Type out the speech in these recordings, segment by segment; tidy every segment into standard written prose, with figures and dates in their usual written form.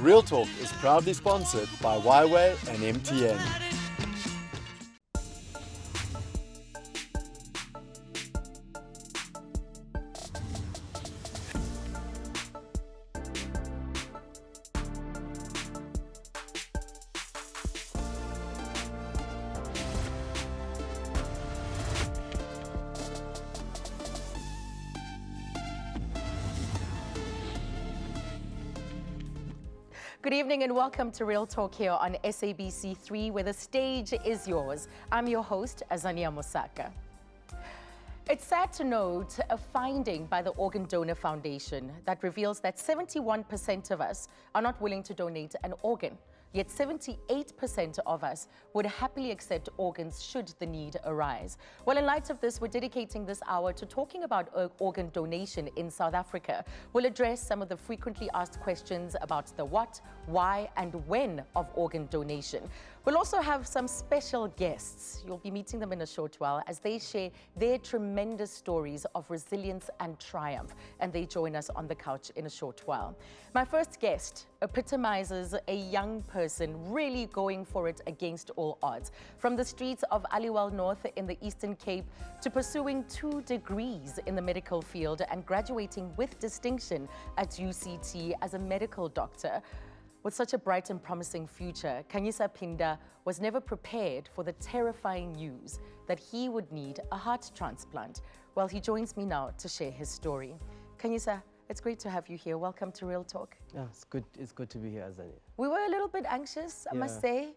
Real Talk is proudly sponsored by Huawei and MTN. Good evening and welcome to Real Talk here on SABC 3, where the stage is yours. I'm your host, Azania Mosaka. It's sad to note a finding by the Organ Donor Foundation that reveals that 71% of us are not willing to donate an organ. Yet 78% of us would happily accept organs should the need arise. Well, in light of this, we're dedicating this hour to talking about organ donation in South Africa. We'll address some of the frequently asked questions about the what, why, and when of organ donation. We'll also have some special guests. You'll be meeting them in a short while as they share their tremendous stories of resilience and triumph, and they join us on the couch in a short while. My first guest epitomizes a young person really going for it against all odds. From the streets of Aliwal North in the Eastern Cape to pursuing 2 degrees in the medical field and graduating with distinction at UCT as a medical doctor. With such a bright and promising future, Khanyisa Pinda was never prepared for the terrifying news that he would need a heart transplant. Well, he joins me now to share his story. Khanyisa, it's great to have you here. Welcome to Real Talk. Yeah, it's good to be here, Azania. We were a little bit anxious, I must say,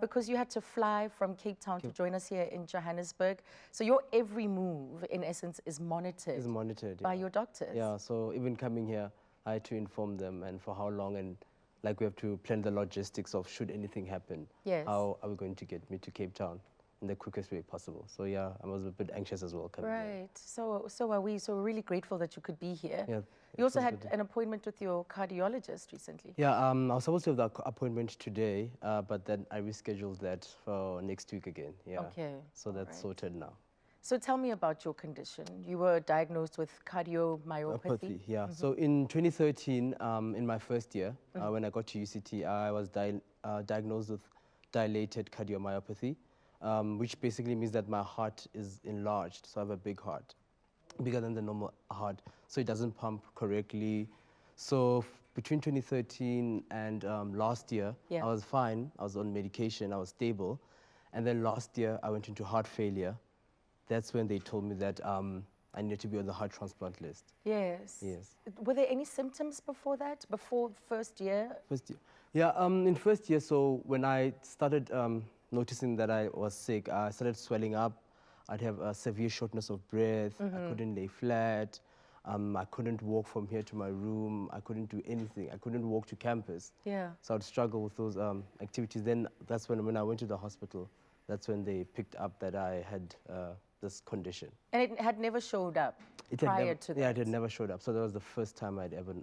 because you had to fly from Cape Town to join us here in Johannesburg. So your every move, in essence, is monitored. By your doctors. Yeah, so even coming here, I had to inform them and for how long, and like we have to plan the logistics of should anything happen. Yes. How are we going to get me to Cape Town in the quickest way possible? So yeah, I was a bit anxious as well coming here. Right. So are we. So we're really grateful that you could be here. Yeah. You also had an appointment with your cardiologist recently. Yeah, I was supposed to have the appointment today, but then I rescheduled that for next week again. Yeah. Okay. So that's sorted now. So tell me about your condition. You were diagnosed with cardiomyopathy. Yeah. So in 2013, in my first year, when I got to UCT, I was diagnosed with dilated cardiomyopathy, which basically means that my heart is enlarged. So I have a big heart, bigger than the normal heart. So it doesn't pump correctly. So between 2013 and last year, I was fine. I was on medication. I was stable. And then last year, I went into heart failure. That's when they told me that I needed to be on the heart transplant list. Yes. Yes. Were there any symptoms before that, before first year? First year. Yeah, in first year, so when I started noticing that I was sick, I started swelling up. I'd have a severe shortness of breath. I couldn't lay flat. I couldn't walk from here to my room. I couldn't do anything. I couldn't walk to campus. Yeah. So I'd struggle with those activities. Then that's when I went to the hospital, that's when they picked up that I had this condition. And it had never showed up prior to that? Yeah, it had never showed up. So that was the first time I'd ever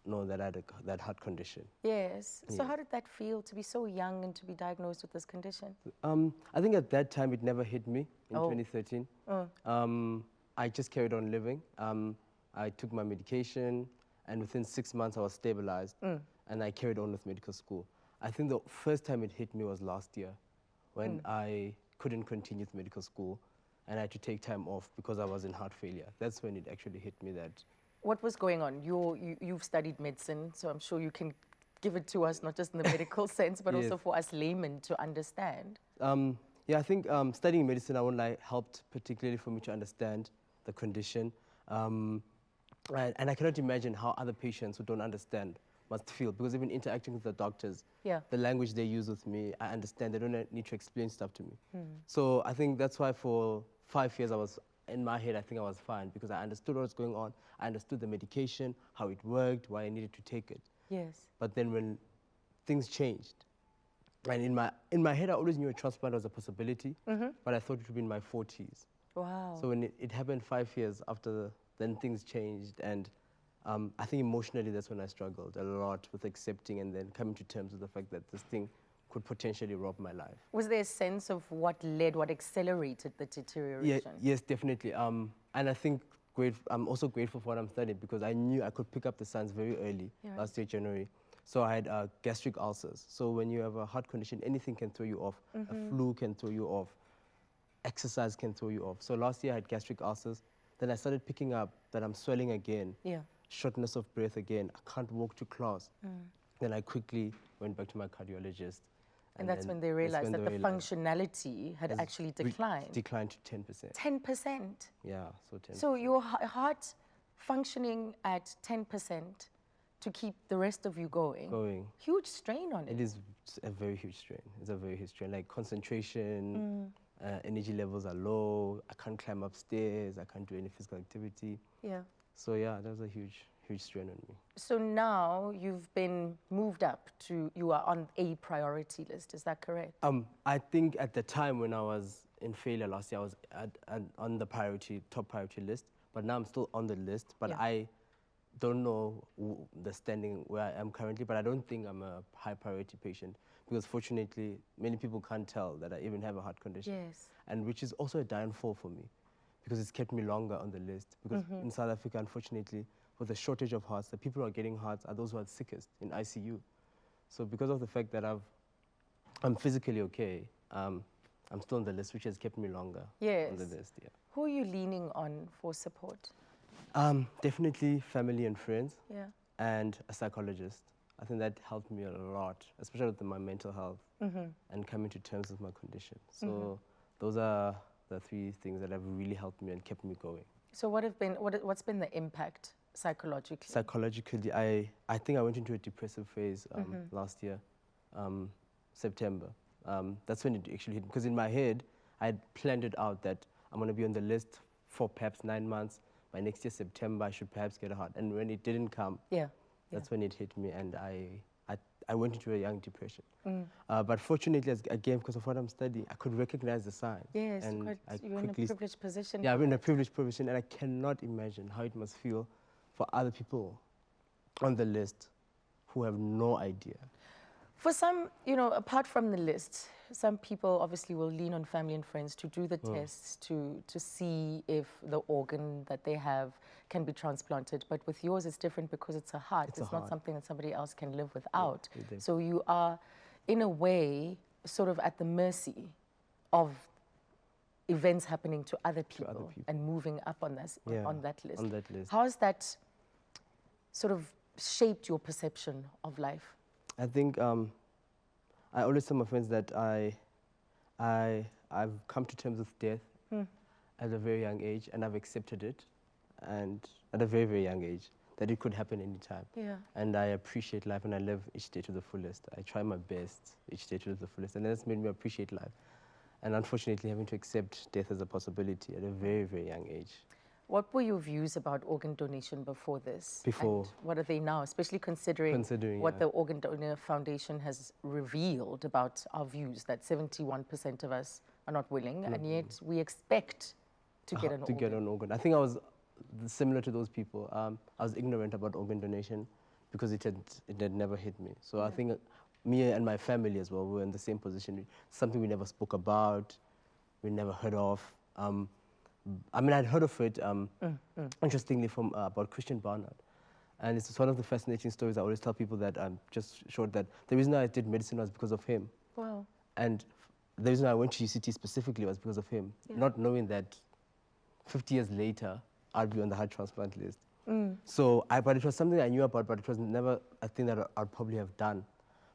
known that I had that heart condition. Yes. So how did that feel to be so young and to be diagnosed with this condition? I think at that time it never hit me in 2013. I just carried on living. I took my medication, and within 6 months I was stabilized, and I carried on with medical school. I think the first time it hit me was last year, when I couldn't continue with medical school, and I had to take time off because I was in heart failure. That's when it actually hit me that. What was going on? You've studied medicine, so I'm sure you can give it to us, not just in the medical sense, but also for us laymen to understand. Yeah, I think studying medicine, I won't lie, helped particularly for me to understand the condition. And I cannot imagine how other patients who don't understand must feel, because even interacting with the doctors, the language they use with me, I understand. They don't need to explain stuff to me. So I think that's why for 5 years I was, in my head, I think I was fine, because I understood what was going on. I understood the medication, how it worked, why I needed to take it. Yes. But then when things changed, and in my head I always knew a transplant was a possibility, but I thought it would be in my 40s. Wow. So when it happened 5 years after, then things changed, and I think emotionally that's when I struggled a lot with accepting and then coming to terms with the fact that this thing could potentially rob my life. Was there a sense of what accelerated the deterioration? Yes, definitely. And I think I'm also grateful for what I'm studying, because I knew I could pick up the signs very early, last year, January. So I had gastric ulcers. So when you have a heart condition, anything can throw you off. A flu can throw you off. Exercise can throw you off. So last year I had gastric ulcers. Then I started picking up that I'm swelling again. Yeah. Shortness of breath again. I can't walk to class. Then I quickly went back to my cardiologist. And that's when they realized that the functionality had actually declined. Declined to 10%. 10%? Yeah, so 10%. So your heart functioning at 10% to keep the rest of you going. Huge strain on it. It is a very huge strain. It's a very huge strain. Like concentration, energy levels are low. I can't climb upstairs. I can't do any physical activity. Yeah. So yeah, that was a huge strain on me. So now you've been moved up to, you are on a priority list, is that correct? I think at the time when I was in failure last year, I was on the top priority list, but now I'm still on the list, but I don't know the standing where I am currently, but I don't think I'm a high priority patient because fortunately, many people can't tell that I even have a heart condition. Yes. And which is also a downfall for me because it's kept me longer on the list because in South Africa, unfortunately, with the shortage of hearts, the people who are getting hearts are those who are sickest in ICU. So because of the fact that I'm physically okay, I'm still on the list, which has kept me longer on the list. Yeah. Who are you leaning on for support? Definitely family and friends. Yeah. And a psychologist. I think that helped me a lot, especially with my mental health and coming to terms with my condition. So those are the three things that have really helped me and kept me going. So what's been the impact psychologically? Psychologically, I think I went into a depressive phase last year, September. That's when it actually hit, because in my head, I had planned it out that I'm going to be on the list for perhaps 9 months. By next year, September, I should perhaps get a heart. And when it didn't come, that's when it hit me, and I went into a young depression. But fortunately, again, because of what I'm studying, I could recognize the signs. Yes, and you're in a privileged position. Yeah, I'm in a privileged position, and I cannot imagine how it must feel for other people on the list who have no idea. For some, apart from the list, some people obviously will lean on family and friends to do the tests to see if the organ that they have can be transplanted. But with yours, it's different because it's a heart. It's not something that somebody else can live without. Yeah, so you are, in a way, sort of at the mercy of events happening to other people, and moving up on this on that list. How has that sort of shaped your perception of life? I think I always tell my friends that I've come to terms with death at a very young age, and I've accepted it, and at a very, very young age, that it could happen anytime. Yeah. And I appreciate life, and I live each day to the fullest. I try my best each day to the fullest, and that's made me appreciate life. And unfortunately, having to accept death as a possibility at a very, very young age. What were your views about organ donation before this? Before. And what are they now, especially considering what the Organ Donor Foundation has revealed about our views, that 71% of us are not willing, and yet we expect to get an organ. I think I was similar to those people. I was ignorant about organ donation because it had never hit me. So I think me and my family as well were in the same position. Something we never spoke about, we never heard of. I mean, I'd heard of it, interestingly, from about Christian Barnard. And it's one of the fascinating stories I always tell people that I'm just short that the reason I did medicine was because of him. Wow. And the reason I went to UCT specifically was because of him, not knowing that 50 years later, I'd be on the heart transplant list. So, but it was something I knew about, but it was never a thing that I'd probably have done.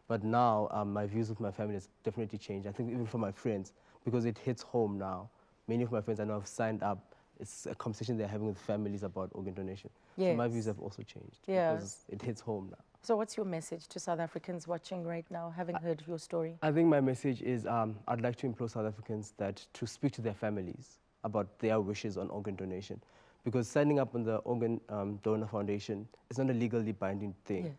But now, my views with my family has definitely changed. I think even for my friends, because it hits home now. Many of my friends I know have signed up. It's a conversation they're having with families about organ donation. So my views have also changed because it hits home now. So what's your message to South Africans watching right now, having heard your story? I think my message is I'd like to implore South Africans to speak to their families about their wishes on organ donation. Because signing up on the Organ Donor Foundation is not a legally binding thing. Yeah.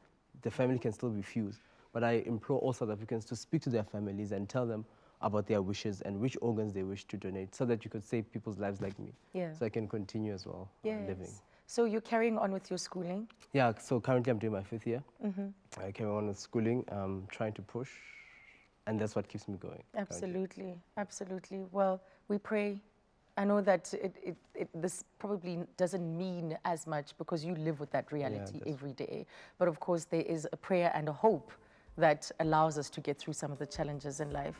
The family can still refuse. But I implore all South Africans to speak to their families and tell them about their wishes and which organs they wish to donate so that you could save people's lives like me. Yeah. So I can continue as well living. So you're carrying on with your schooling? Yeah, so currently I'm doing my 5th year. I carry on with schooling, trying to push, and that's what keeps me going. Absolutely, absolutely. Well, we pray I know that this probably doesn't mean as much because you live with that reality every day. But of course, there is a prayer and a hope that allows us to get through some of the challenges in life.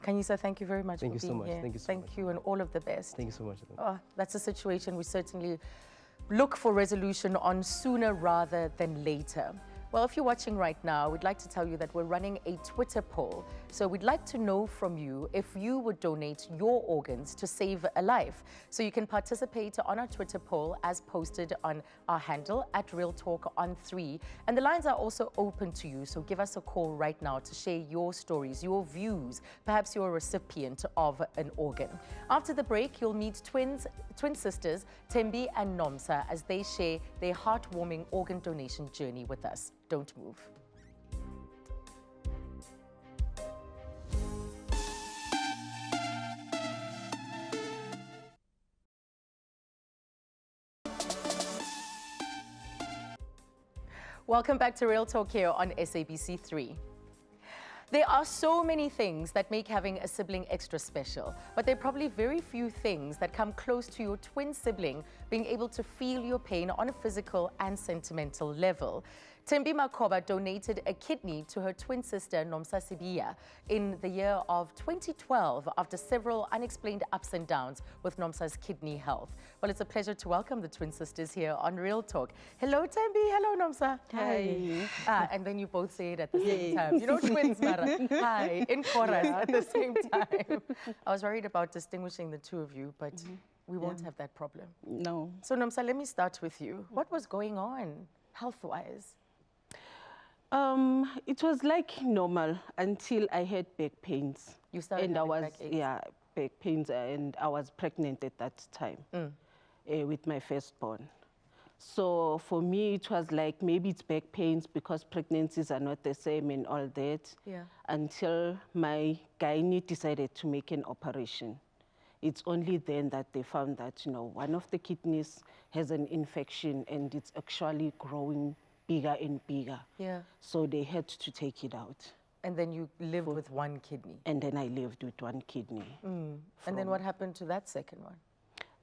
Kanyisa, thank you very much for being here. Thank you so much. Thank you and all of the best. Thank you so much. Oh, that's a situation we certainly look for resolution on sooner rather than later. Well, if you're watching right now, we'd like to tell you that we're running a Twitter poll. So we'd like to know from you if you would donate your organs to save a life. So you can participate on our Twitter poll as posted on our handle at Real Talk on 3. And the lines are also open to you. So give us a call right now to share your stories, your views. Perhaps you're a recipient of an organ. After the break, you'll meet twin sisters, Thembi and Nomsa, as they share their heartwarming organ donation journey with us. Don't move. Welcome back to Real Talk here on SABC 3. There are so many things that make having a sibling extra special, but there are probably very few things that come close to your twin sibling being able to feel your pain on a physical and sentimental level. Thembi Makoba donated a kidney to her twin sister Nomsa Sibiya in the year of 2012 after several unexplained ups and downs with Nomsa's kidney health. Well, it's a pleasure to welcome the twin sisters here on Real Talk. Hello, Thembi. Hello, Nomsa. Hi. And then you both say it at the same time. You know, twins, Mara. Hi, in chorus at the same time. I was worried about distinguishing the two of you, but we won't have that problem. No. So, Nomsa, let me start with you. What was going on health-wise? It was like normal until I had back pains. You started and I having was backaches? back pains, and I was pregnant at that time with my firstborn. So for me, it was like maybe it's back pains because pregnancies are not the same and all that. Yeah. Until my gynae decided to make an operation. It's only then that they found that one of the kidneys has an infection and it's actually growing bigger and bigger. Yeah. So they had to take it out. And then you lived with one kidney. And then I lived with one kidney. And then what happened to that second one?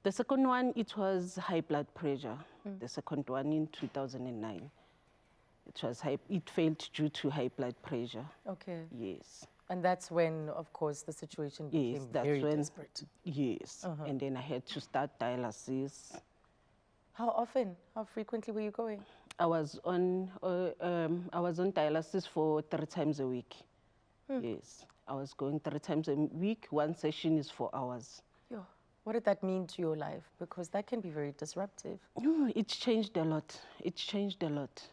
The second one, it was high blood pressure. The second one in 2009. It failed due to high blood pressure. Okay. Yes. And that's when, of course, the situation became very desperate. Yes. And then I had to start dialysis. How often? How frequently were you going? I was on dialysis for 3 times a week. Yes, I was going 3 times a week. One session is 4 hours. Yo, what did that mean to your life? Because that can be very disruptive. It changed a lot. It changed a lot.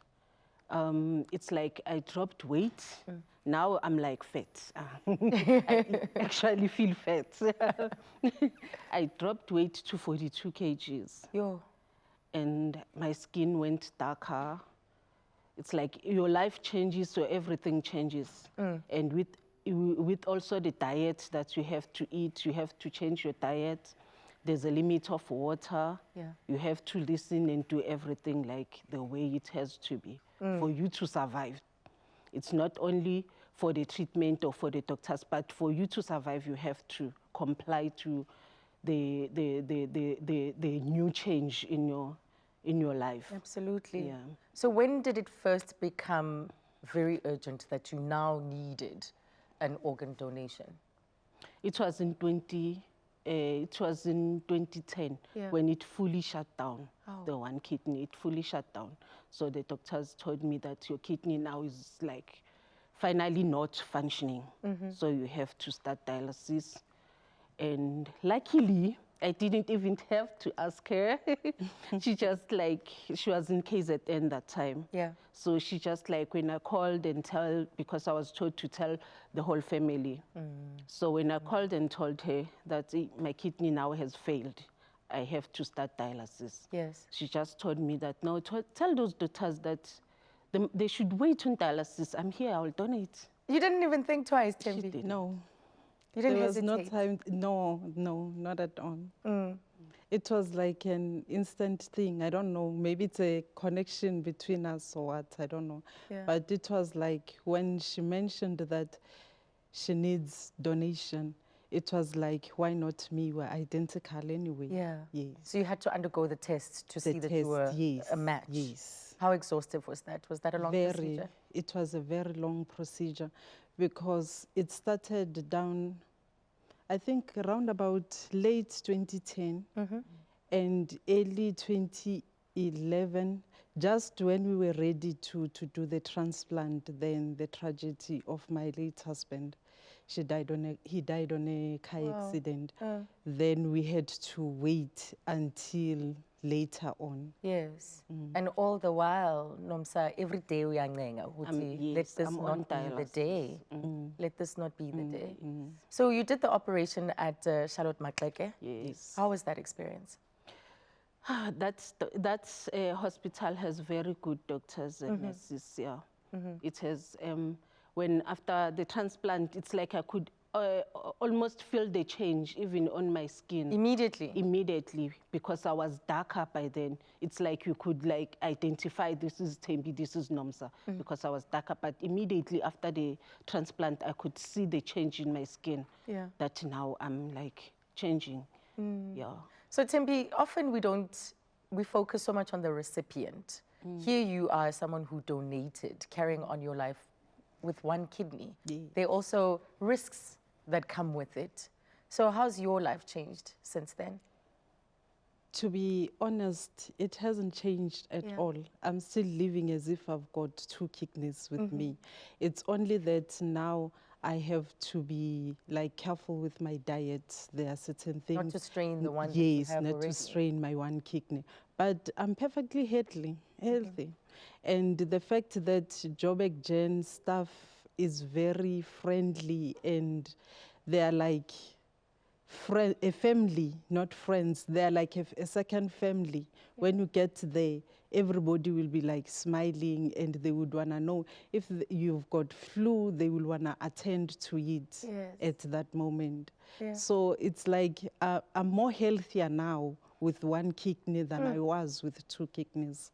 It's like I dropped weight. Now I'm like fat. I actually feel fat. I dropped weight to 42 kgs. Yo. And my skin went darker. It's like your life changes, so everything changes. And with also the diet that you have to eat, you have to change your diet. There's a limit of water. Yeah. You have to listen and do everything like the way it has to be for you to survive. It's not only for the treatment or for the doctors, but for you to survive, you have to comply to the new change in your life. Absolutely. Yeah. So when did it first become very urgent that you now needed an organ donation? It was in 2010 when it fully shut down. The one kidney, it fully shut down. So the doctors told me that your kidney now is like finally not functioning. So you have to start dialysis. And luckily, I didn't even have to ask her. She just she was in KZN that time. Yeah. So she just when I called and because I was told to tell the whole family. So when I called and told her that my kidney now has failed, I have to start dialysis. Yes. She just told me that, no, tell those doctors that they should wait on dialysis. I'm here, I'll donate. You didn't even think twice, Thembi? No. You didn't There was no hesitate? time. No, not at all. It was like an instant thing. I don't know. Maybe it's a connection between us or what. I don't know. Yeah. But it was like when she mentioned that she needs donation, it was like, why not me? We're identical anyway. Yeah. Yes. So you had to undergo the test to see that you were yes, a match. Yes. How exhaustive was that? Was that a long procedure? It was a very long procedure because it started down, I think, around about late 2010 and early 2011, just when we were ready to do the transplant. Then the tragedy of my late husband, he died on a car accident. Then we had to wait until later on. Yes. And all the while, Nomsa, every day we are let this not be the day. Let this not be the day. So you did the operation at Charlotte Maxeke. Yes. How was that experience? That hospital has very good doctors and nurses. Yeah, it has. When after the transplant, it's like I could almost feel the change even on my skin. Immediately, because I was darker by then. It's like you could like identify this is Tembi, this is Nomsa, because I was darker. But immediately after the transplant, I could see the change in my skin. Yeah. That now I'm like changing. Yeah. So Tembi, often we focus so much on the recipient. Here you are someone who donated, carrying on your life with one kidney. There are also risks that come with it. So how's your life changed since then? To be honest, it hasn't changed at all. I'm still living as if I've got 2 kidneys with me. It's only that now I have to be like careful with my diet. There are certain things. Not to strain the one that yes, you have not already. to strain my one kidney. But I'm perfectly healthy. And the fact that Joburg Gen staff is very friendly and they're like a family, not friends. They're like a second family. When you get there, everybody will be like smiling and they would want to know if you've got flu, they will want to attend to it at that moment. So it's like I'm more healthier now with 1 kidney than I was with 2 kidneys.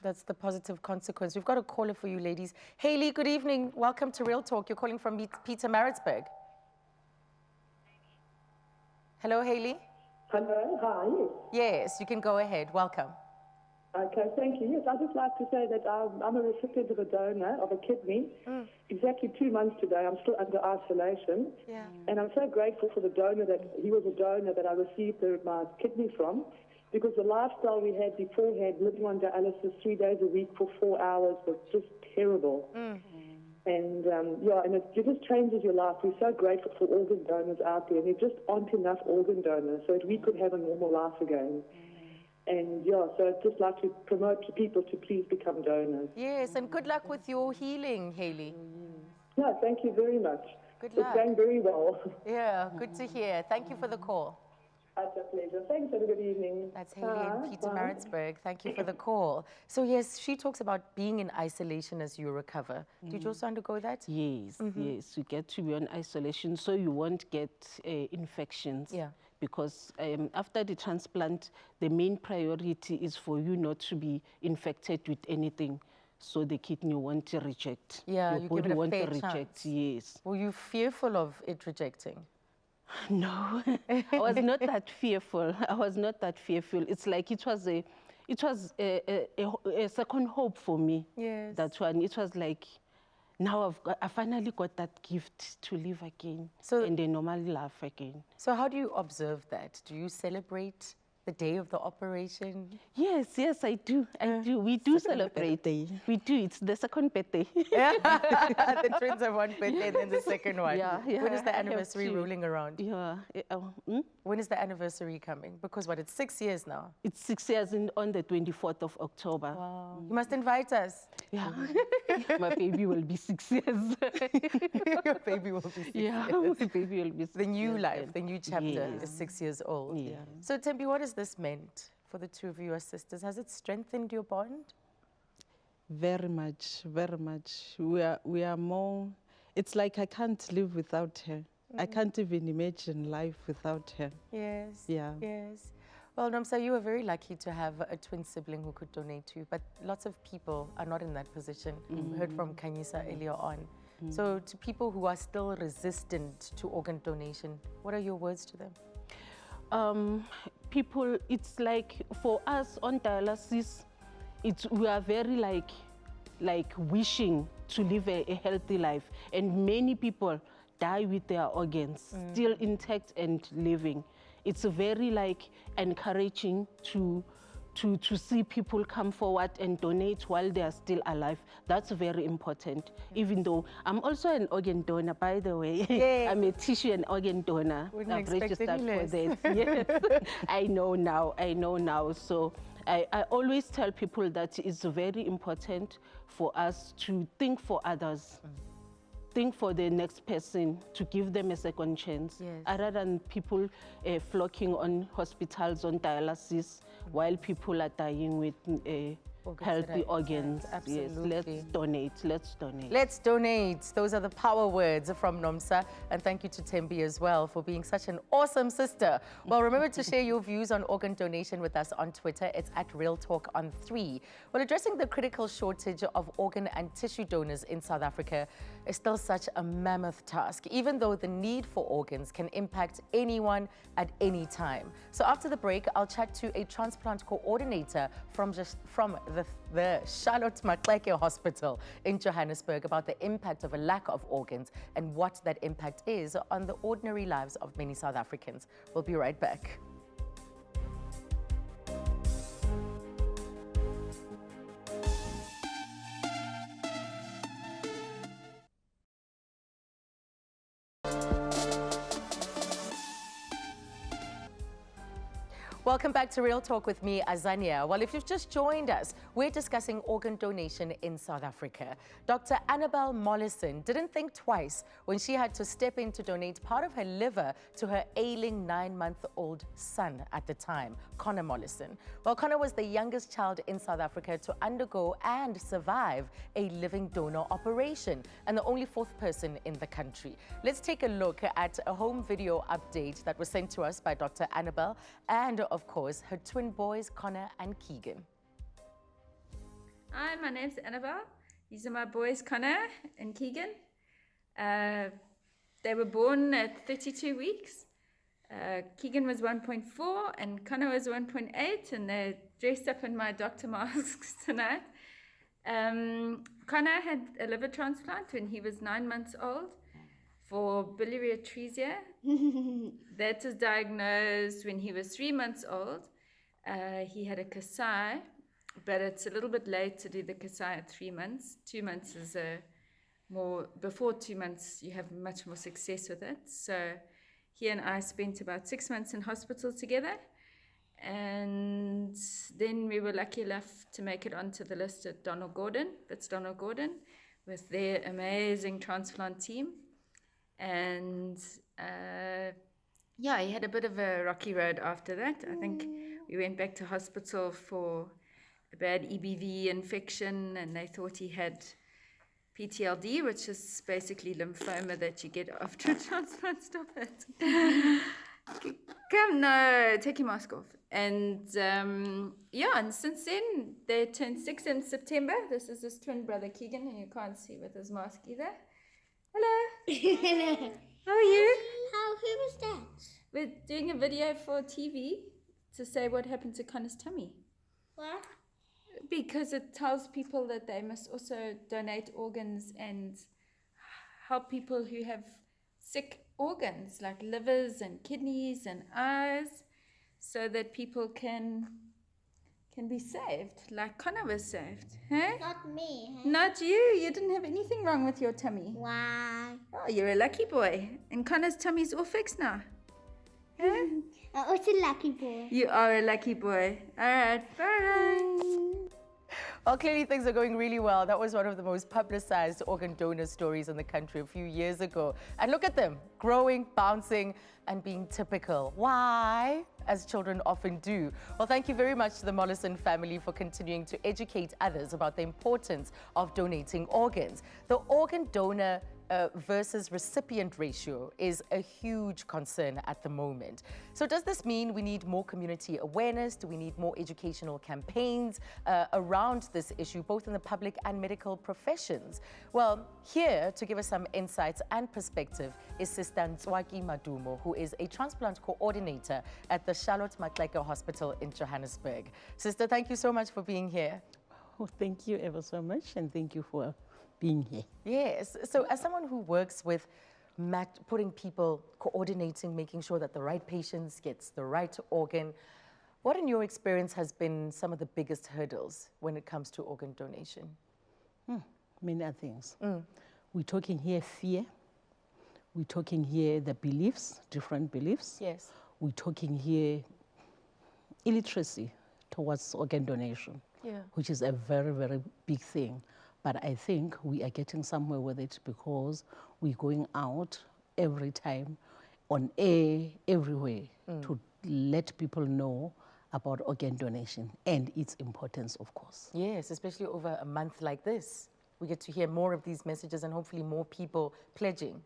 That's the positive consequence. We've got a caller for you, ladies. Haley, good evening. Welcome to Real Talk. You're calling from Pietermaritzburg. Hello, Haley. Hello, hi. Yes, you can go ahead. Welcome. Okay, thank you. Yes, I'd just like to say that I'm a recipient of a donor of a kidney. Exactly 2 months today. I'm still under isolation. And I'm so grateful for the donor that he was a donor that I received my kidney from, because the lifestyle we had beforehand, living on dialysis 3 days a week for 4 hours, was just terrible. And and it just changes your life. We're so grateful for organ donors out there, and there just aren't enough organ donors so that we could have a normal life again. And so I'd just like to promote to people to please become donors. Yes, and good luck with your healing, Haley. Yeah, thank you very much. Good luck. It's going very well. Yeah, good to hear. Thank you for the call. It's a pleasure. Thanks, have a good evening. That's Haley in Pietermaritzburg. Thank you for the call. So yes, she talks about being in isolation as you recover. Did you also undergo that? Yes, yes. You get to be on isolation so you won't get infections. Yeah. Because after the transplant, the main priority is for you not to be infected with anything. So the kidney won't reject. Yeah, your you body give it a won't fair reject. chance. Yes. Were you fearful of it rejecting? No, I was not that fearful. I was not that fearful. It's like it was a second hope for me. Yes. That one. It was like, now I finally got that gift to live again and a normal life again. So how do you observe that? Do you celebrate the day of the operation? Yes, yes, I do. I do. We do celebrate. We do. It's the second birthday. The twins have one birthday and then the second one. Yeah. When is the anniversary rolling around? Yeah. When is the anniversary coming? Because it's 6 years now. It's 6 years on the 24th of October. Wow. You must invite us. Yeah. My baby will be 6 years. Your baby will be 6 years. My baby will be 6 The new years life, then. the new chapter is 6 years old. Yeah. So Tembi, what has this meant for the two of you as sisters? Has it strengthened your bond? Very much, very much. We are more, it's like I can't live without her. I can't even imagine life without her. Yes. Yeah. Yes. Well, Nomsa, you were very lucky to have a twin sibling who could donate to you, but lots of people are not in that position. We heard from Kanyisa earlier on. So to people who are still resistant to organ donation, what are your words to them? People, it's like for us on dialysis, we are very like wishing to live a healthy life, and many people die with their organs still intact and living. It's very like encouraging to see people come forward and donate while they are still alive. That's very important. Even though I'm also an organ donor, by the way. Yay. I'm a tissue and organ donor. Wouldn't I've expect registered any for less. that. Yes. I know now. So I always tell people that it's very important for us to think for others. Think for the next person, to give them a second chance, rather than people flocking on hospitals on dialysis while people are dying with healthy organs. Absolutely. Yes, let's donate. Let's donate. Those are the power words from Nomsa. And thank you to Tembi as well for being such an awesome sister. Well, remember to share your views on organ donation with us on Twitter. It's at Real Talk on 3. Well, addressing the critical shortage of organ and tissue donors in South Africa is still such a mammoth task, even though the need for organs can impact anyone at any time. So after the break, I'll chat to a transplant coordinator from the Charlotte Maxeke Hospital in Johannesburg about the impact of a lack of organs and what that impact is on the ordinary lives of many South Africans. We'll be right back. Welcome back to Real Talk with me, Azania. Well, if you've just joined us, we're discussing organ donation in South Africa. Dr. Annabelle Mollison didn't think twice when she had to step in to donate part of her liver to her ailing 9-month-old son at the time, Connor Mollison. Well, Connor was the youngest child in South Africa to undergo and survive a living donor operation, and the only 4th person in the country. Let's take a look at a home video update that was sent to us by Dr. Annabelle and, of course, her twin boys, Connor and Keegan. Hi, my name's Annabelle. These are my boys, Connor and Keegan. They were born at 32 weeks. Keegan was 1.4 and Connor was 1.8, and they're dressed up in my doctor masks tonight. Connor had a liver transplant when he was 9 months old for biliary atresia. That was diagnosed when he was 3 months old. He had a Kasai, but it's a little bit late to do the Kasai at 3 months. 2 months is before 2 months, you have much more success with it. So he and I spent about 6 months in hospital together. And then we were lucky enough to make it onto the list at Donald Gordon, with their amazing transplant team. And he had a bit of a rocky road after that. I think we went back to hospital for a bad EBV infection, and they thought he had PTLD, which is basically lymphoma that you get after a transplant. Stop it. Come, no, take your mask off. And and since then, they turned 6 in September. This is his twin brother, Keegan, and you can't see with his mask either. Hello. How are you? Who was that? We're doing a video for TV to say what happened to Connor's tummy. What? Because it tells people that they must also donate organs and help people who have sick organs like livers and kidneys and eyes, so that people can be saved, like Connor was saved. Hey? Not me. Hey? Not you. You didn't have anything wrong with your tummy. Why? Oh, you're a lucky boy. And Connor's tummy's all fixed now. Hey? I'm also a lucky boy. You are a lucky boy. All right, bye. Well, clearly things are going really well. That was one of the most publicized organ donor stories in the country a few years ago. And look at them, growing, bouncing, and being typical. Why? As children often do. Well, thank you very much to the Mollison family for continuing to educate others about the importance of donating organs. The organ donor versus recipient ratio is a huge concern at the moment. So does this mean we need more community awareness? Do we need more educational campaigns around this issue, both in the public and medical professions? Well, here to give us some insights and perspective is Sister Ntswaki Madumo, who is a transplant coordinator at the Charlotte Maxeke Hospital in Johannesburg. Sister, thank you so much for being here. Oh, thank you ever so much, and thank you for being here. Yes. So as someone who works with putting people, coordinating, making sure that the right patient gets the right organ, what in your experience has been some of the biggest hurdles when it comes to organ donation? Many other things. We're talking here fear. We're talking here the beliefs, different beliefs. Yes. We're talking here illiteracy towards organ donation, which is a very, very big thing. But I think we are getting somewhere with it because we're going out every time on air, everywhere, to let people know about organ donation and its importance, of course. Yes, especially over a month like this. We get to hear more of these messages and hopefully more people pledging.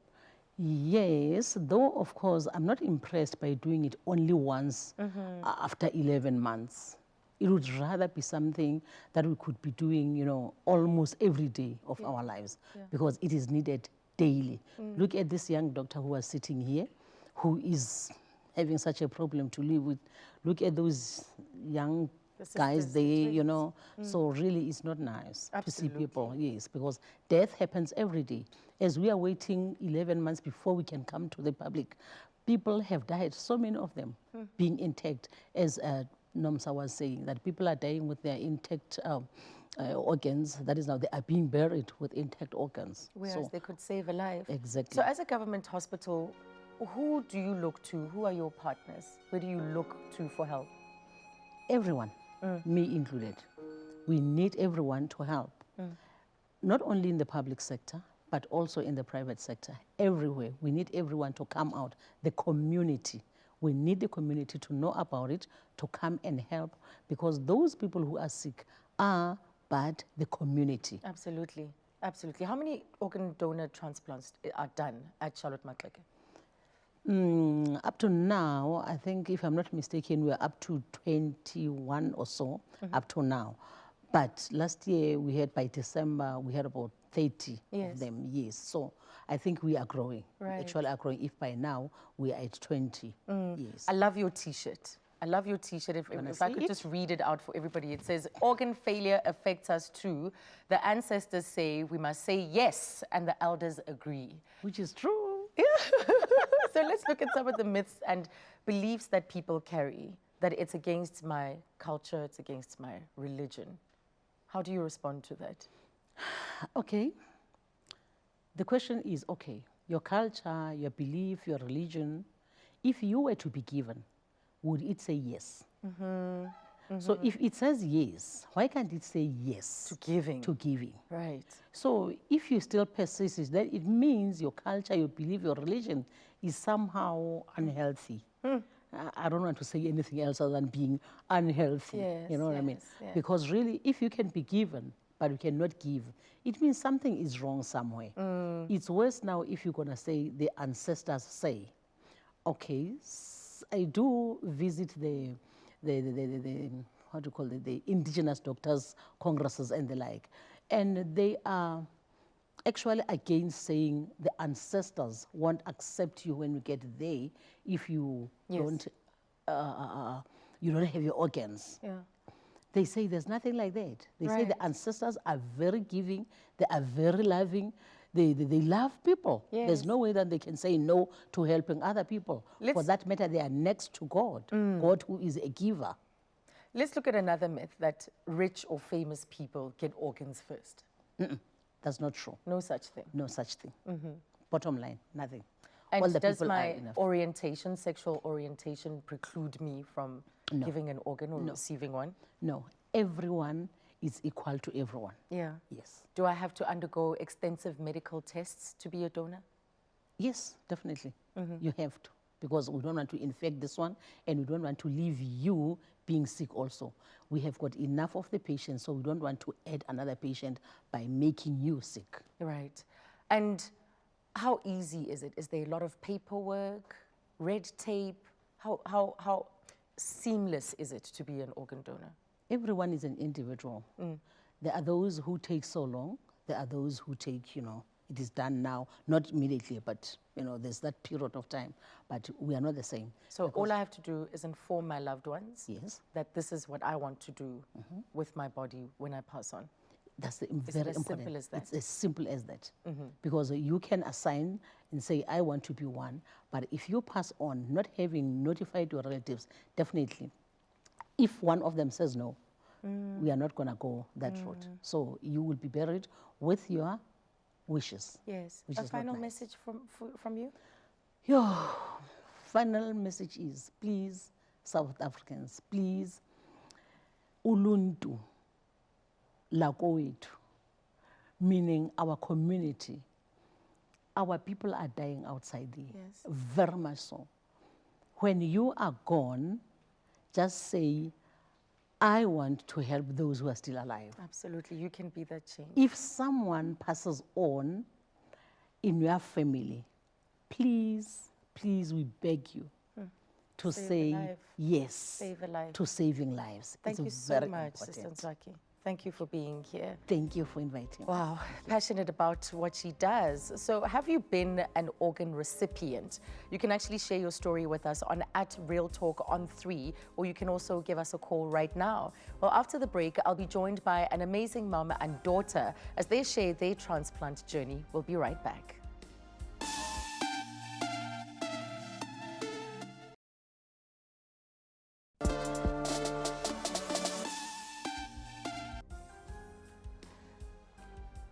Yes, though, of course, I'm not impressed by doing it only once after 11 months. It would rather be something that we could be doing, you know, almost every day of our lives because it is needed daily. Look at this young doctor who was sitting here, who is having such a problem to live with. Look at those young guys there, you know. So really it's not nice to see people, yes, because death happens every day. As we are waiting 11 months before we can come to the public, people have died, so many of them being intact, as Nomsa was saying, that people are dying with their intact organs. That is now, they are being buried with intact organs. Whereas they could save a life. Exactly. So as a government hospital, who do you look to? Who are your partners? Where do you look to for help? Everyone, me included. We need everyone to help. Not only in the public sector, but also in the private sector. Everywhere, we need everyone to come out. The community. We need the community to know about it, to come and help, because those people who are sick are but the community. Absolutely, absolutely. How many organ donor transplants are done at Charlotte Maxeke? Up to now, I think, if I'm not mistaken, we're up to 21 or so, up to now. But last year, we had, by December, we had about 30 of them, yes. So I think we are growing. We actually are growing. If by now, we are at 20, yes. I love your T-shirt. I love your T-shirt. If I could just read it out for everybody. It says, organ failure affects us too. The ancestors say we must say yes, and the elders agree. Which is true. So let's look at some of the myths and beliefs that people carry, that it's against my culture, it's against my religion. How do you respond to that? Okay. The question is, okay, your culture, your belief, your religion, if you were to be given, would it say yes? So if it says yes, why can't it say yes? To giving. To giving. Right. So if you still persist, then it means your culture, your belief, your religion is somehow unhealthy. I don't want to say anything else other than being unhealthy. Yes, you know what I mean? yes. Because really, if you can be given, but you cannot give, it means something is wrong somewhere. It's worse now if you're going to say the ancestors say. Okay, I do visit the how do you call it, the indigenous doctors, congresses and the like. And they are actually against saying the ancestors won't accept you when you get there if you don't have your organs. They say there's nothing like that. They say the ancestors are very giving, they are very loving, they love people. There's no way that they can say no to helping other people. For that matter, they are next to God, God who is a giver. Let's look at another myth, that rich or famous people get organs first. That's not true. No such thing. No such thing. Bottom line, nothing. And All the does people my are enough. orientation, sexual orientation, preclude me from giving an organ or receiving one? No, everyone is equal to everyone. Yeah. Yes. Do I have to undergo extensive medical tests to be a donor? Yes, definitely. You have to, because we don't want to infect this one, and we don't want to leave you being sick also. We have got enough of the patient, so we don't want to add another patient by making you sick. Right. And How easy is it? Is there a lot of paperwork, red tape? How seamless is it to be an organ donor? Everyone is an individual. There are those who take so long. There are those who take, you know, it is done now, not immediately, but, you know, there's that period of time. But we are not the same. So all I have to do is inform my loved ones Yes. that this is what I want to do with my body when I pass on. That's Is very it as important. simple as that? It's as simple as that. Because you can assign and say, I want to be one. But if you pass on, not having notified your relatives, definitely, if one of them says no, we are not going to go that route. So you will be buried with your wishes. Yes. Which A is not final nice. message from you? Your final message is, please, South Africans, please, uluntu lakowethu, meaning our community, our people are dying outside there, Yes. very much so. When you are gone, just say, I want to help those who are still alive. Absolutely. You can be that change. If someone passes on in your family, please, please, we beg you to Save a say life. yes Save a life. to saving lives. Thank It's you so very much, important. Sister Nzwaki. Thank you for being here. Thank you for inviting me. Wow, passionate about what she does. So have you been an organ recipient? You can actually share your story with us on @RealTalk3, or you can also give us a call right now. Well, after the break, I'll be joined by an amazing mom and daughter as they share their transplant journey. We'll be right back.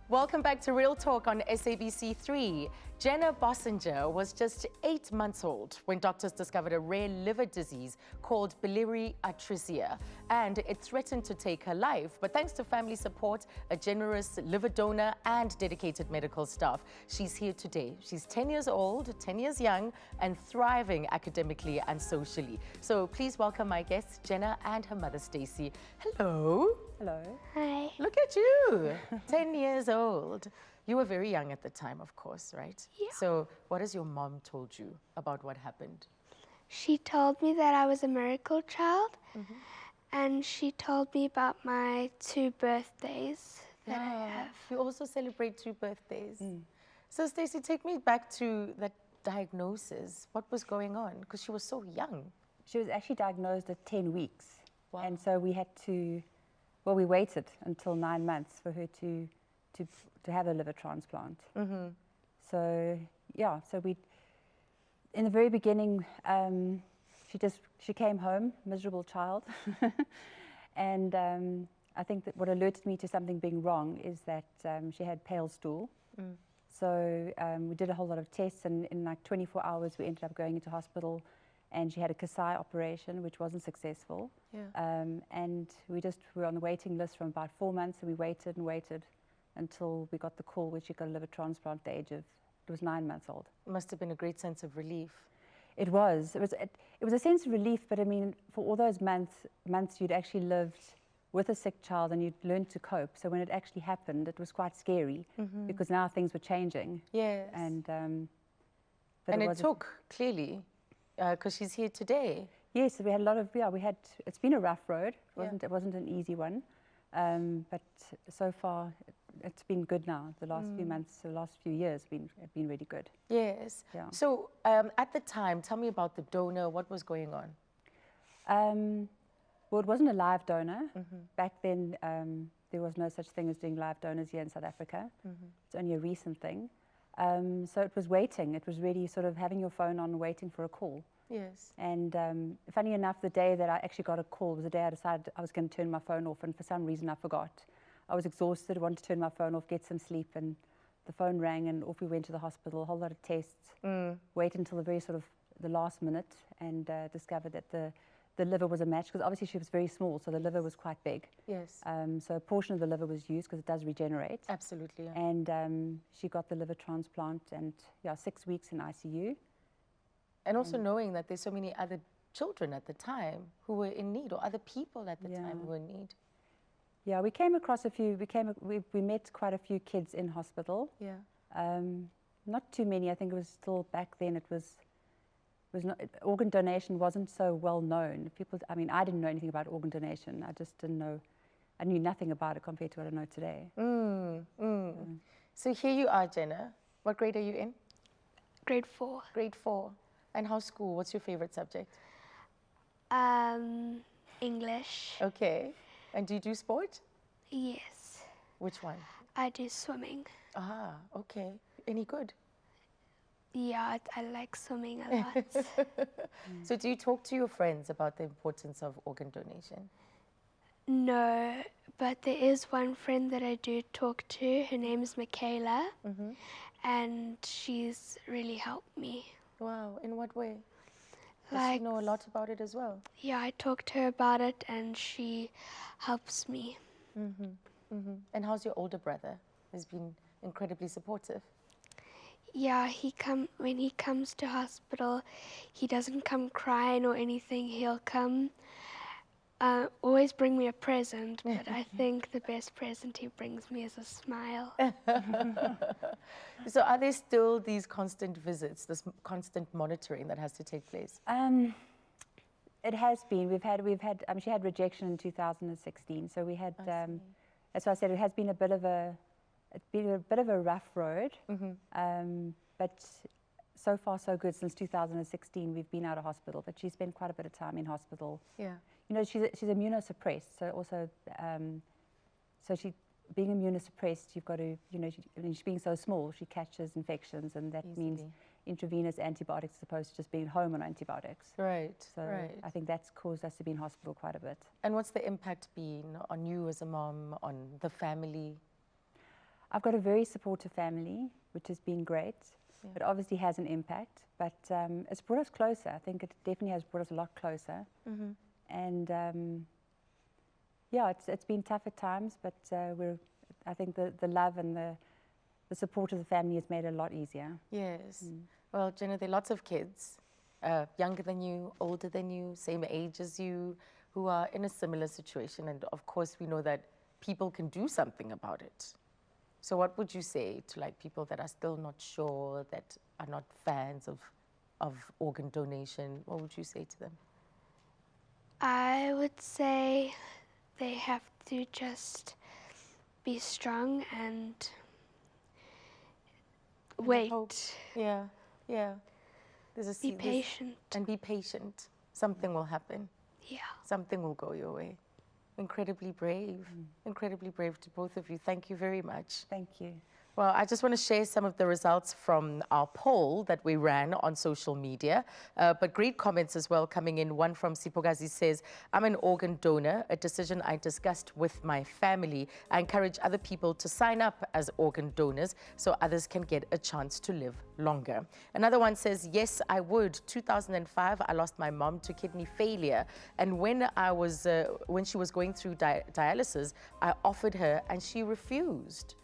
Welcome back to Real Talk on SABC3. Jenna Bossinger was just 8 months old when doctors discovered a rare liver disease called biliary atresia, and it threatened to take her life. But thanks to family support, a generous liver donor, and dedicated medical staff, she's here today. She's 10 years old, 10 years young, and thriving academically and socially. So please welcome my guests, Jenna and her mother, Stacey. Hello. Hello. Hi. Look at you, 10 years old. You were very young at the time, of course, right? Yeah. So what has your mom told you about what happened? She told me that I was a miracle child, and she told me about my 2 birthdays that I have. You also celebrate 2 birthdays. So Stacey, take me back to that diagnosis. What was going on? Because she was so young. She was actually diagnosed at 10 weeks. Wow. And so we had to, well, we waited until 9 months for her to have a liver transplant. So, yeah, so we, in the very beginning, she came home, miserable child. And I think that what alerted me to something being wrong is that she had pale stool. So we did a whole lot of tests, and in like 24 hours, we ended up going into hospital, and she had a Kasai operation, which wasn't successful. And we were on the waiting list for about 4 months, and we waited and waited until we got the call where she got a liver transplant at the age of, it was 9 months old. It must have been a great sense of relief. It was. It was a sense of relief, but I mean, for all those months you'd actually lived with a sick child and you'd learned to cope. So when it actually happened, it was quite scary because now things were changing. Yes. And And it took, clearly, because she's here today. Yes, we had a lot of, it's been a rough road. It wasn't an easy one. But so far, it's been good now. The last few months, the last few years have been really good. Yes. Yeah. So at the time, tell me about the donor. What was going on? Well, it wasn't a live donor. Back then, there was no such thing as doing live donors here in South Africa. It's only a recent thing. So it was waiting. It was really sort of having your phone on, waiting for a call. Yes. And funny enough, the day that I actually got a call was the day I decided I was going to turn my phone off, and for some reason I forgot. I was exhausted, wanted to turn my phone off, get some sleep, and the phone rang, and off we went to the hospital, a whole lot of tests, waited until the very sort of the last minute, and discovered that the liver was a match, because obviously she was very small, so the liver was quite big. Yes. So a portion of the liver was used because it does regenerate. Absolutely. Yeah. And she got the liver transplant, and 6 weeks in ICU. And also knowing that there's so many other children at the time who were in need, or other people at the time who were in need. Yeah, we came across a few. We met quite a few kids in hospital. Yeah. not too many. I think it was still back then. It was not, organ donation wasn't so well known. People, I mean, I didn't know anything about organ donation. I just didn't know. I knew nothing about it compared to what I know today. So here you are, Jenna. What grade are you in? Grade 4. Grade 4. And how's school? What's your favorite subject? English. Okay. And do you do sport? Yes. Which one? I do swimming. Ah, okay. Any good? Yeah, I like swimming a lot. So do you talk to your friends about the importance of organ donation? No, but there is one friend that I do talk to. Her name is Michaela, and she's really helped me. Wow, in what way? Does Like, she know a lot about it as well? yeah, I talk to her about it, and she helps me. And how's your older brother? He's been incredibly supportive. Yeah, when he comes to hospital, he doesn't come crying or anything. He'll come, always bring me a present, but I think the best present he brings me is a smile. So are there still these constant visits, this constant monitoring that has to take place? It has been. We've had. She had rejection in 2016, so we had. That's why I said it has been a bit of a. It's been a bit of a rough road, but so far so good. Since 2016, we've been out of hospital, but she spent quite a bit of time in hospital. Yeah. You know, she's immunosuppressed, so also, being immunosuppressed, you've got to, you know, she's being so small, she catches infections, and that means intravenous antibiotics as opposed to just being home on antibiotics. Right, So right. I think that's caused us to be in hospital quite a bit. And what's the impact been on you as a mom, on the family? I've got a very supportive family, which has been great. Yeah. It obviously has an impact, but it's brought us closer. I think it definitely has brought us a lot closer. And yeah, it's been tough at times, but I think the love and the support of the family has made it a lot easier. Yes. Well, Jenna, there are lots of kids, younger than you, older than you, same age as you, who are in a similar situation. And of course, we know that people can do something about it. So what would you say to like people that are still not sure, that are not fans of organ donation? What would you say to them? I would say they have to just be strong and wait. Yeah, yeah. Be patient. And be patient. Something will happen. Yeah. Something will go your way. Incredibly brave. Incredibly brave to both of you. Thank you very much. Thank you. Well, I just want to share some of the results from our poll that we ran on social media, but great comments as well coming in. One from Sipogazi says, I'm an organ donor, a decision I discussed with my family. I encourage other people to sign up as organ donors so others can get a chance to live longer. Another one says, yes, I would. 2005, I lost my mom to kidney failure. And when she was going through dialysis, I offered her and she refused.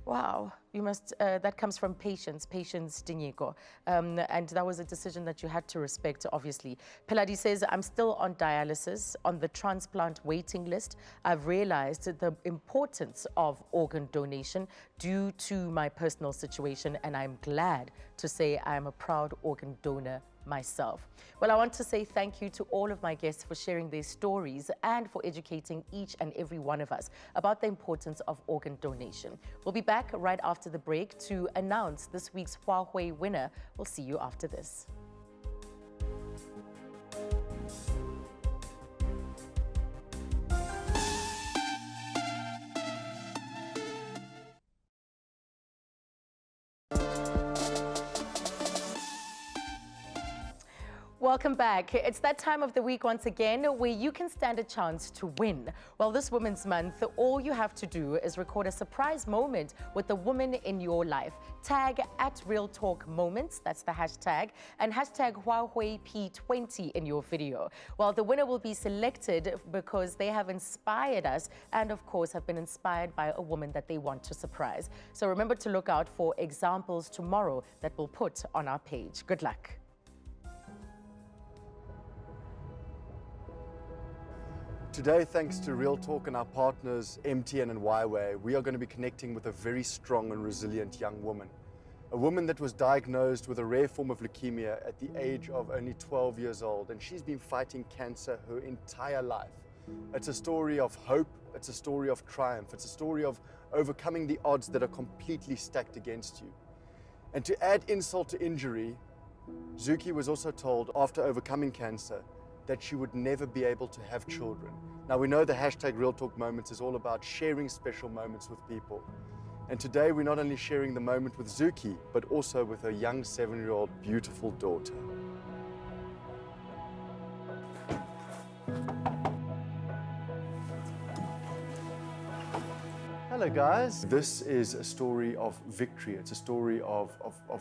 Wow, you must, that comes from Patience Dinyeko. And that was a decision that you had to respect, obviously. Peladi says, I'm still on dialysis, on the transplant waiting list. I've realized the importance of organ donation due to my personal situation, and I'm glad to say I'm a proud organ donor myself. Well, I want to say thank you to all of my guests for sharing their stories and for educating each and every one of us about the importance of organ donation. We'll be back right after the break to announce this week's Huawei winner. We'll see you after this. Welcome back. It's that time of the week once again where you can stand a chance to win. Well, this Women's Month, all you have to do is record a surprise moment with a woman in your life. Tag @RealTalkMoments, that's the hashtag, and hashtag HuaweiP20 in your video. Well, the winner will be selected because they have inspired us and, of course, have been inspired by a woman that they want to surprise. So remember to look out for examples tomorrow that we'll put on our page. Good luck. Today, thanks to Real Talk and our partners, MTN and Huawei, we are going to be connecting with a very strong and resilient young woman. A woman that was diagnosed with a rare form of leukemia at the age of only 12 years old, and she's been fighting cancer her entire life. It's a story of hope, it's a story of triumph, it's a story of overcoming the odds that are completely stacked against you. And to add insult to injury, Zuki was also told after overcoming cancer that she would never be able to have children. Now we know the hashtag Real Talk Moments is all about sharing special moments with people. And today we're not only sharing the moment with Zuki, but also with her young 7-year-old beautiful daughter. Hello guys. This is a story of victory. It's a story of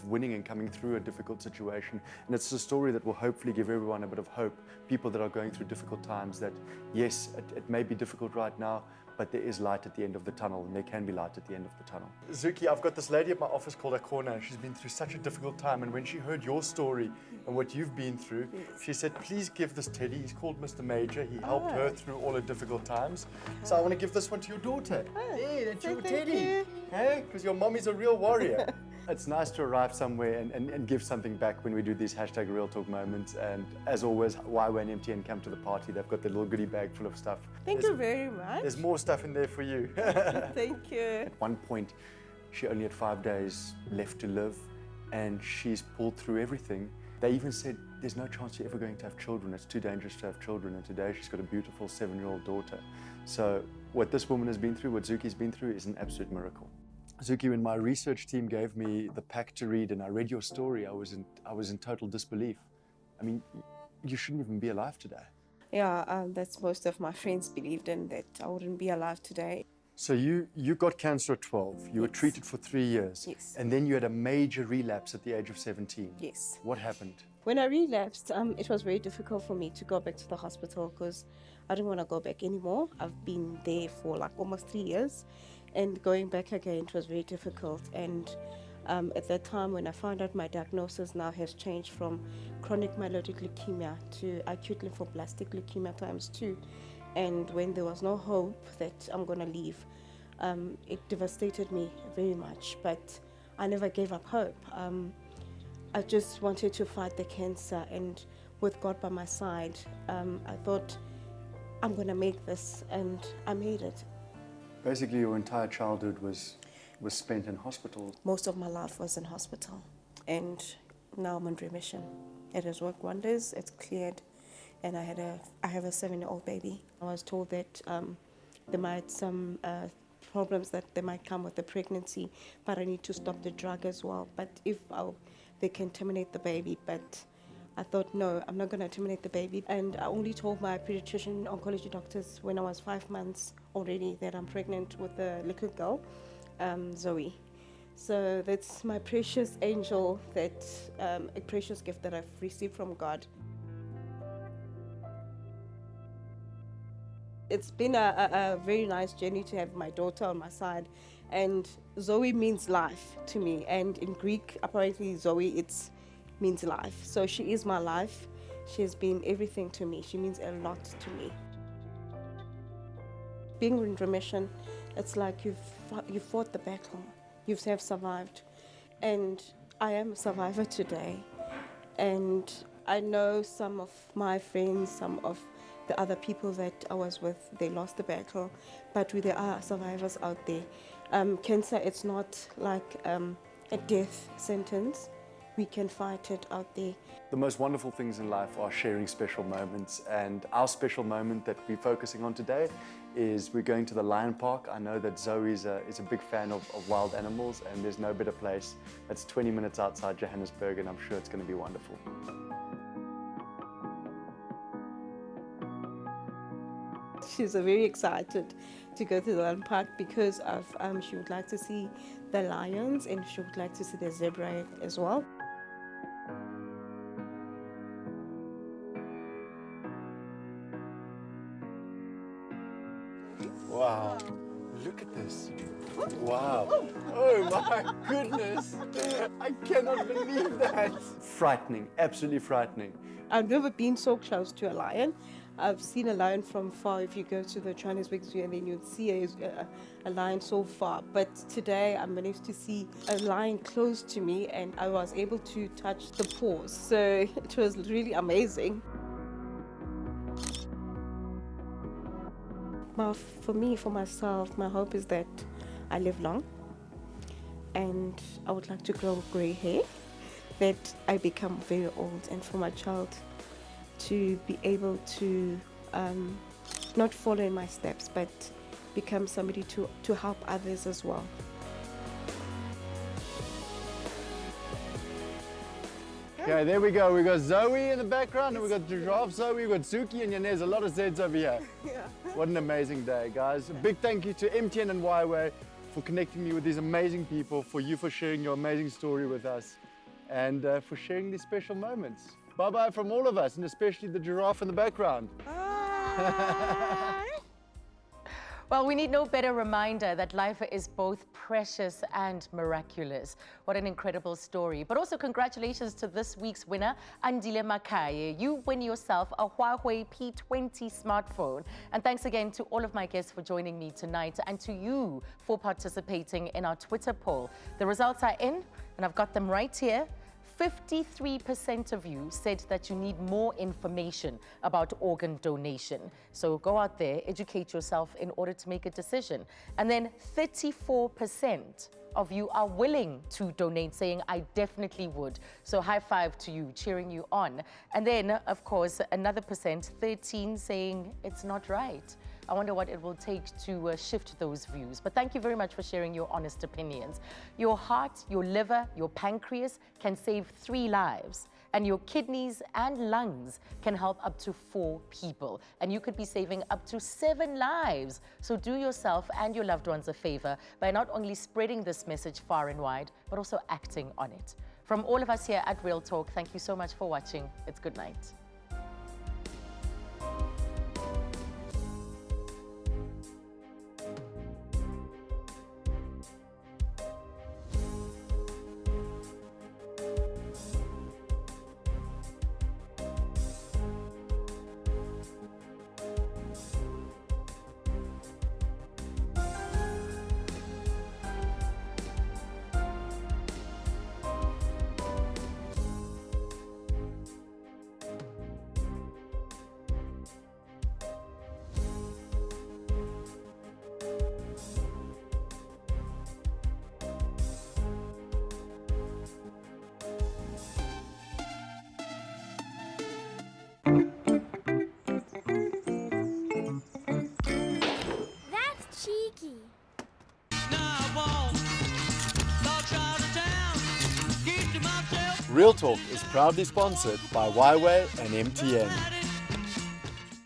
winning and coming through a difficult situation. And it's a story that will hopefully give everyone a bit of hope. People that are going through difficult times, that yes, it may be difficult right now, but there is light at the end of the tunnel, and there can be light at the end of the tunnel. Zuki, I've got this lady at my office called Akona, and she's been through such a difficult time. And when she heard your story and what you've been through, she said, please give this Teddy. He's called Mr. Major. He helped her through all her difficult times. So I want to give this one to your daughter. Hey, that's your Teddy. Hey, because your mommy's a real warrior. It's nice to arrive somewhere and give something back when we do these hashtag Real Talk moments. And as always, YW and MTN come to the party. They've got their little goodie bag full of stuff. Thank you very much. There's more stuff in there for you. Thank you. At one point, she only had 5 days left to live, and she's pulled through everything. They even said, there's no chance you're ever going to have children. It's too dangerous to have children. And today she's got a beautiful 7-year-old daughter. So what this woman has been through, what Zuki's been through, is an absolute miracle. Zuki, when my research team gave me the pack to read and I read your story, I was in total disbelief. I mean, you shouldn't even be alive today. Yeah, that's most of my friends believed in, that I wouldn't be alive today. So you got cancer at 12. You were treated for 3 years. Yes. And then you had a major relapse at the age of 17. Yes. What happened? When I relapsed, it was very difficult for me to go back to the hospital because I didn't want to go back anymore. I've been there for like almost 3 years, and going back again, it was very difficult. And at that time, when I found out my diagnosis now has changed from chronic myeloid leukemia to acute lymphoblastic leukemia ×2, and when there was no hope that I'm going to leave, it devastated me very much. But I never gave up hope. I just wanted to fight the cancer, and with God by my side, I thought, I'm going to make this, and I made it. Basically, your entire childhood was spent in hospital. Most of my life was in hospital, and now I'm in remission. It has worked wonders. It's cleared, and I have a 7-year-old baby. I was told that there might some problems that they might come with the pregnancy, but I need to stop the drug as well. But if they can terminate the baby, but I thought, no, I'm not going to terminate the baby. And I only told my pediatrician oncology doctors when I was 5 months already that I'm pregnant with a little girl, Zoe. So that's my precious angel, that a precious gift that I've received from God. It's been a very nice journey to have my daughter on my side. And Zoe means life to me. And in Greek, apparently Zoe, means life. So she is my life. She has been everything to me. She means a lot to me. Being in remission, it's like you fought the battle. You have survived. And I am a survivor today. And I know some of my friends, some of the other people that I was with, they lost the battle, but there are survivors out there. Cancer, it's not like a death sentence. We can fight it out there. The most wonderful things in life are sharing special moments, and our special moment that we're focusing on today is we're going to the Lion Park. I know that Zoe is a big fan of wild animals, and there's no better place. It's 20 minutes outside Johannesburg, and I'm sure it's going to be wonderful. She's very excited to go to the Lion Park because she would like to see the lions, and she would like to see the zebra as well. Wow, look at this. Wow. Oh my goodness. I cannot believe that. Frightening, absolutely frightening. I've never been so close to a lion. I've seen a lion from far. If you go to the Johannesburg Zoo, and then you'd see a lion so far. But today I managed to see a lion close to me, and I was able to touch the paws. So it was really amazing. For me, for myself, my hope is that I live long, and I would like to grow grey hair, that I become very old, and for my child to be able to not follow in my steps, but become somebody to help others as well. Okay, there we go. We got Zoe in the background, and we got Giraffe Zoe, we got Suki, and there's a lot of Zeds over here. Yeah. What an amazing day, guys. A big thank you to MTN and YWay for connecting me with these amazing people, for you for sharing your amazing story with us, and for sharing these special moments. Bye-bye from all of us, and especially the giraffe in the background. Well, we need no better reminder that life is both precious and miraculous. What an incredible story. But also congratulations to this week's winner, Andile Makaye. You win yourself a Huawei P20 smartphone. And thanks again to all of my guests for joining me tonight, and to you for participating in our Twitter poll. The results are in, and I've got them right here. 53% of you said that you need more information about organ donation. So go out there, educate yourself in order to make a decision. And then 34% of you are willing to donate, saying, I definitely would. So high five to you, cheering you on. And then, of course, another percent, 13, saying it's not right. I wonder what it will take to shift those views. But thank you very much for sharing your honest opinions. Your heart, your liver, your pancreas can save 3 lives. And your kidneys and lungs can help up to 4 people. And you could be saving up to 7 lives. So do yourself and your loved ones a favor by not only spreading this message far and wide, but also acting on it. From all of us here at Real Talk, thank you so much for watching. It's good night. Real Talk is proudly sponsored by YWay and MTN.